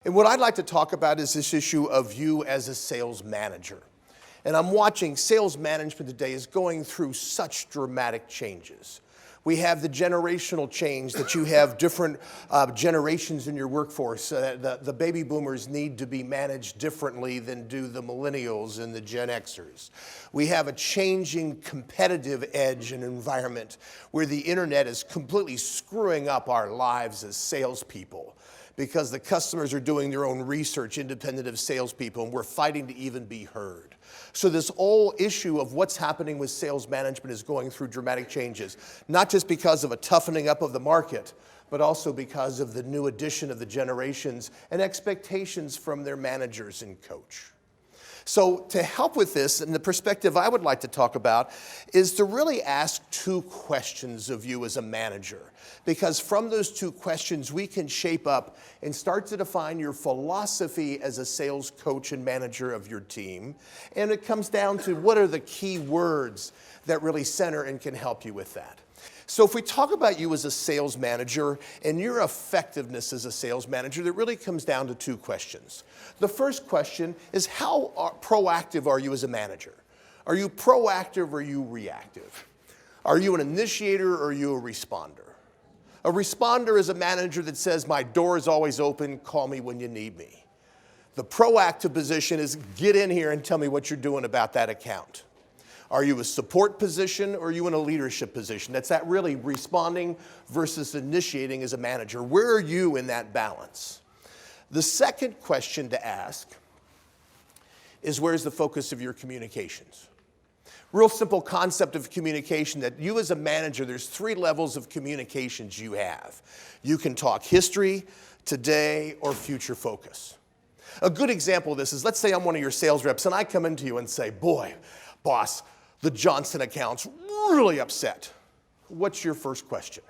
And what I'd like to talk about is this issue of you as a sales manager. And I'm watching sales management today is going through such dramatic changes. We have the generational change that you have different generations in your workforce. The baby boomers need to be managed differently than do the millennials and the Gen Xers. We have a changing competitive edge and environment where the internet is completely screwing up our lives as salespeople, because the customers are doing their own research independent of salespeople, and we're fighting to even be heard. So this whole issue of what's happening with sales management is going through dramatic changes, not just because of a toughening up of the market, but also because of the new addition of the generations and expectations from their managers and coach. So to help with this, and the perspective I would like to talk about, is to really ask two questions of you as a manager. Because from those two questions, we can shape up and start to define your philosophy as a sales coach and manager of your team. And it comes down to what are the key words that really center and can help you with that. So if we talk about you as a sales manager and your effectiveness as a sales manager, that really comes down to two questions. The first question is, how proactive are you as a manager? Are you proactive or are you reactive? Are you an initiator or are you a responder? A responder is a manager that says, my door is always open, call me when you need me. The proactive position is, get in here and tell me what you're doing about that account. Are you a support position or are you in a leadership position? That's that really responding versus initiating as a manager. Where are you in that balance? The second question to ask is, where's the focus of your communications? Real simple concept of communication, that you as a manager, there's three levels of communications you have. You can talk history, today, or future focus. A good example of this is, let's say I'm one of your sales reps and I come into you and say, boy, boss, the Johnson account's really upset. What's your first question?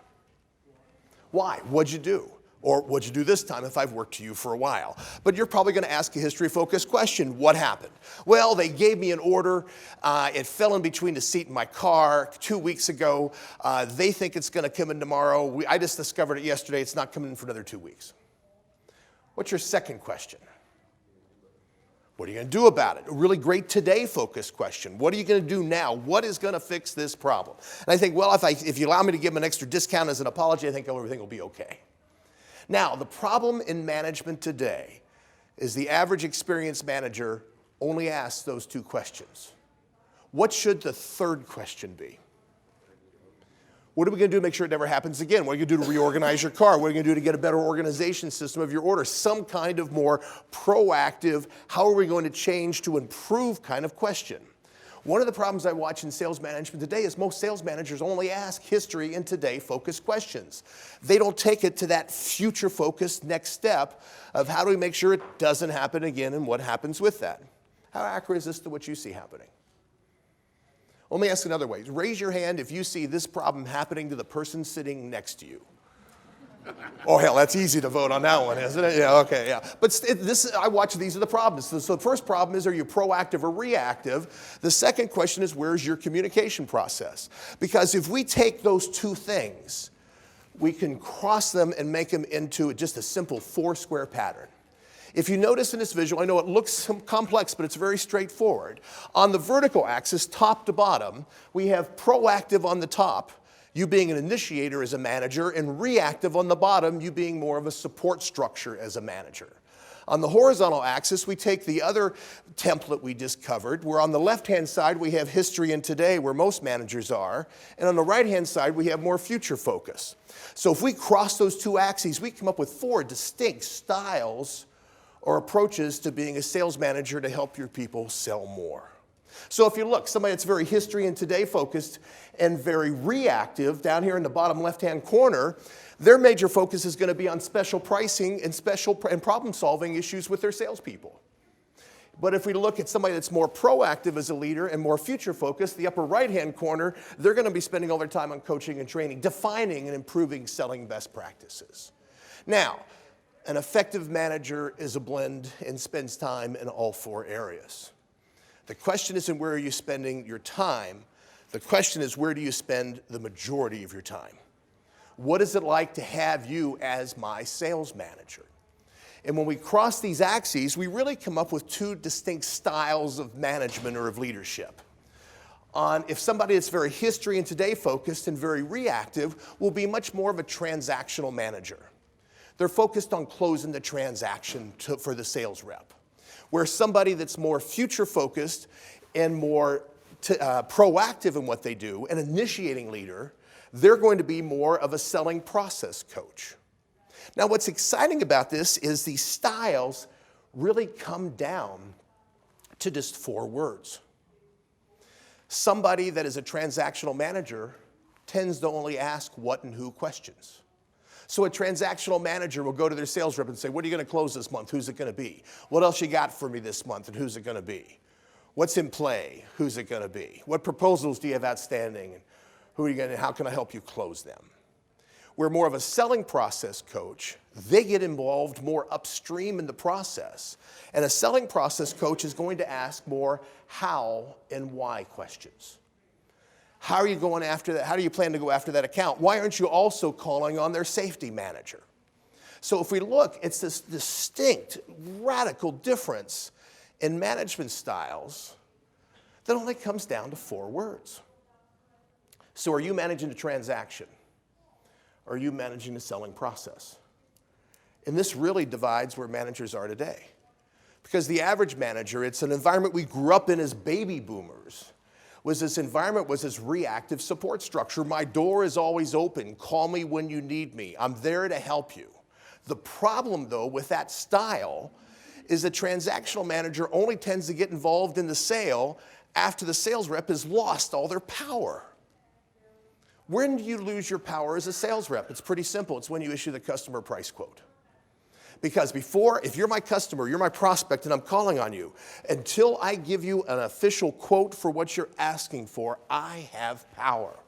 Why? What'd you do? Or what'd you do this time if I've worked for you for a while? But you're probably going to ask a history-focused question. What happened? Well, they gave me an order. It fell in between the seat in my car 2 weeks ago. They think it's going to come in tomorrow. I just discovered it yesterday. It's not coming in for another 2 weeks. What's your second question? What are you going to do about it? A really great today-focused question. What are you going to do now? What is going to fix this problem? And I think, well, if you allow me to give them an extra discount as an apology, I think everything will be okay. Now, the problem in management today is the average experienced manager only asks those two questions. What should the third question be? What are we going to do to make sure it never happens again? What are you going to do to reorganize your car? What are you going to do to get a better organization system of your order? Some kind of more proactive, how are we going to change to improve kind of question. One of the problems I watch in sales management today is most sales managers only ask history and today-focused questions. They don't take it to that future-focused next step of how do we make sure it doesn't happen again and what happens with that. How accurate is this to what you see happening? Let me ask another way. Raise your hand if you see this problem happening to the person sitting next to you. Oh, hell, that's easy to vote on that one, isn't it? Yeah, okay, yeah. But I watch these are the problems. So the first problem is, are you proactive or reactive? The second question is, where's your communication process? Because if we take those two things, we can cross them and make them into just a simple four-square pattern. If you notice in this visual, I know it looks complex, but it's very straightforward. On the vertical axis, top to bottom, we have proactive on the top, you being an initiator as a manager, and reactive on the bottom, you being more of a support structure as a manager. On the horizontal axis, we take the other template we just covered, where on the left-hand side, we have history and today, where most managers are, and on the right-hand side, we have more future focus. So if we cross those two axes, we come up with four distinct styles or approaches to being a sales manager to help your people sell more. So if you look, somebody that's very history and today focused and very reactive, down here in the bottom left-hand corner, their major focus is going to be on special pricing and problem-solving issues with their salespeople. But if we look at somebody that's more proactive as a leader and more future-focused, the upper right-hand corner, they're going to be spending all their time on coaching and training, defining and improving selling best practices. Now, an effective manager is a blend and spends time in all four areas. The question isn't where are you spending your time. The question is, where do you spend the majority of your time? What is it like to have you as my sales manager? And when we cross these axes, we really come up with two distinct styles of management or of leadership. If somebody that's very history and today focused and very reactive will be much more of a transactional manager. They're focused on closing the transaction for the sales rep. Where somebody that's more future focused and more proactive in what they do, an initiating leader, they're going to be more of a selling process coach. Now, what's exciting about this is these styles really come down to just 4 words. Somebody that is a transactional manager tends to only ask what and who questions. So a transactional manager will go to their sales rep and say, what are you going to close this month? Who's it going to be? What else you got for me this month, and who's it going to be? What's in play? Who's it going to be? What proposals do you have outstanding? And who are you going to, how can I help you close them? We're more of a selling process coach. They get involved more upstream in the process. And a selling process coach is going to ask more how and why questions. How are you going after that? How do you plan to go after that account? Why aren't you also calling on their safety manager? So if we look, it's this distinct, radical difference in management styles that only comes down to 4 words. So are you managing a transaction? Or are you managing the selling process? And this really divides where managers are today. Because the average manager, it's an environment we grew up in as baby boomers. This environment was this reactive support structure. My door is always open. Call me when you need me. I'm there to help you. The problem, though, with that style is the transactional manager only tends to get involved in the sale after the sales rep has lost all their power. When do you lose your power as a sales rep? It's pretty simple. It's when you issue the customer price quote. Because before, if you're my customer, you're my prospect, and I'm calling on you, until I give you an official quote for what you're asking for, I have power.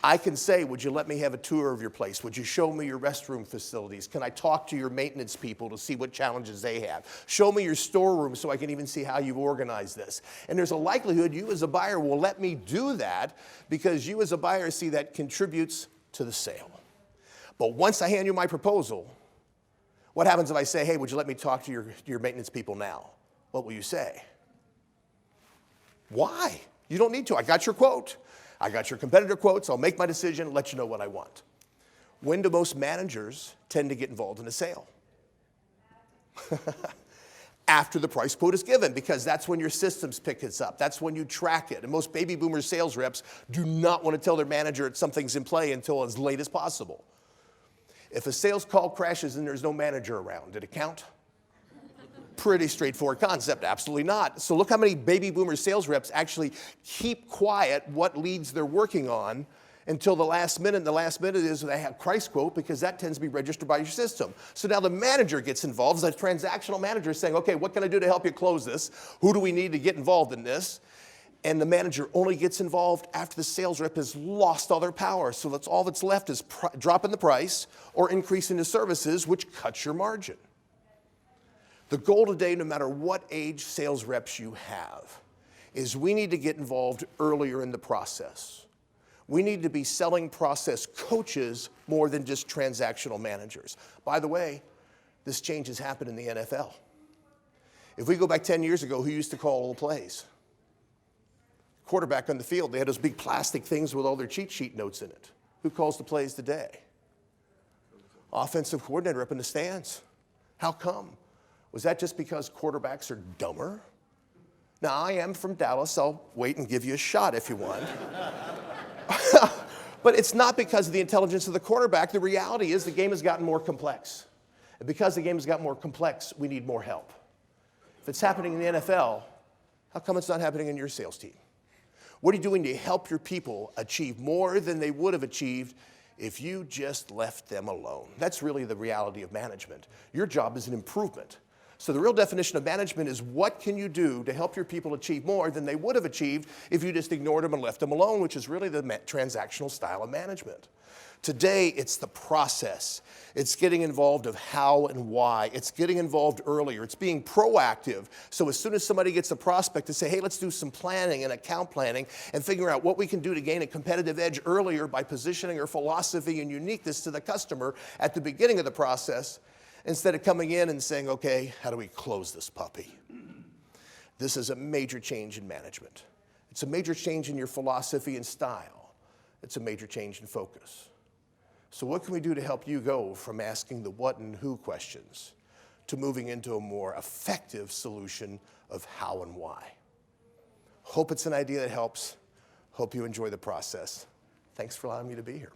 I can say, would you let me have a tour of your place? Would you show me your restroom facilities? Can I talk to your maintenance people to see what challenges they have? Show me your storeroom so I can even see how you've organized this. And there's a likelihood you as a buyer will let me do that because you as a buyer see that contributes to the sale. But once I hand you my proposal, what happens if I say, hey, would you let me talk to your maintenance people now? What will you say? Why? You don't need to. I got your quote. I got your competitor quotes. I'll make my decision and let you know what I want. When do most managers tend to get involved in a sale? After the price quote is given, because that's when your systems pick this up. That's when you track it. And most baby boomer sales reps do not want to tell their manager that something's in play until as late as possible. If a sales call crashes and there's no manager around, did it count? Pretty straightforward concept, absolutely not. So look how many baby boomer sales reps actually keep quiet what leads they're working on until the last minute. And the last minute is they have price quote because that tends to be registered by your system. So now the manager gets involved. The transactional manager is saying, okay, what can I do to help you close this? Who do we need to get involved in this? And the manager only gets involved after the sales rep has lost all their power. So that's all that's left is dropping the price or increasing the services, which cuts your margin. The goal today, no matter what age sales reps you have, is we need to get involved earlier in the process. We need to be selling process coaches more than just transactional managers. By the way, this change has happened in the NFL. If we go back 10 years ago, who used to call all the plays? Quarterback on the field. They had those big plastic things with all their cheat sheet notes in it. Who calls the plays today? Offensive coordinator up in the stands. How come? Was that just because quarterbacks are dumber? Now, I am from Dallas. I'll wait and give you a shot if you want. But it's not because of the intelligence of the quarterback. The reality is the game has gotten more complex. And because the game has gotten more complex, we need more help. If it's happening in the NFL, how come it's not happening in your sales team? What are you doing to help your people achieve more than they would have achieved if you just left them alone? That's really the reality of management. Your job is an improvement. So the real definition of management is what can you do to help your people achieve more than they would have achieved if you just ignored them and left them alone, which is really the transactional style of management. Today, it's the process. It's getting involved of how and why. It's getting involved earlier. It's being proactive. So as soon as somebody gets a prospect to say, hey, let's do some planning and account planning and figure out what we can do to gain a competitive edge earlier by positioning our philosophy and uniqueness to the customer at the beginning of the process, instead of coming in and saying, okay, how do we close this puppy? This is a major change in management. It's a major change in your philosophy and style. It's a major change in focus. So what can we do to help you go from asking the what and who questions to moving into a more effective solution of how and why? Hope it's an idea that helps. Hope you enjoy the process. Thanks for allowing me to be here.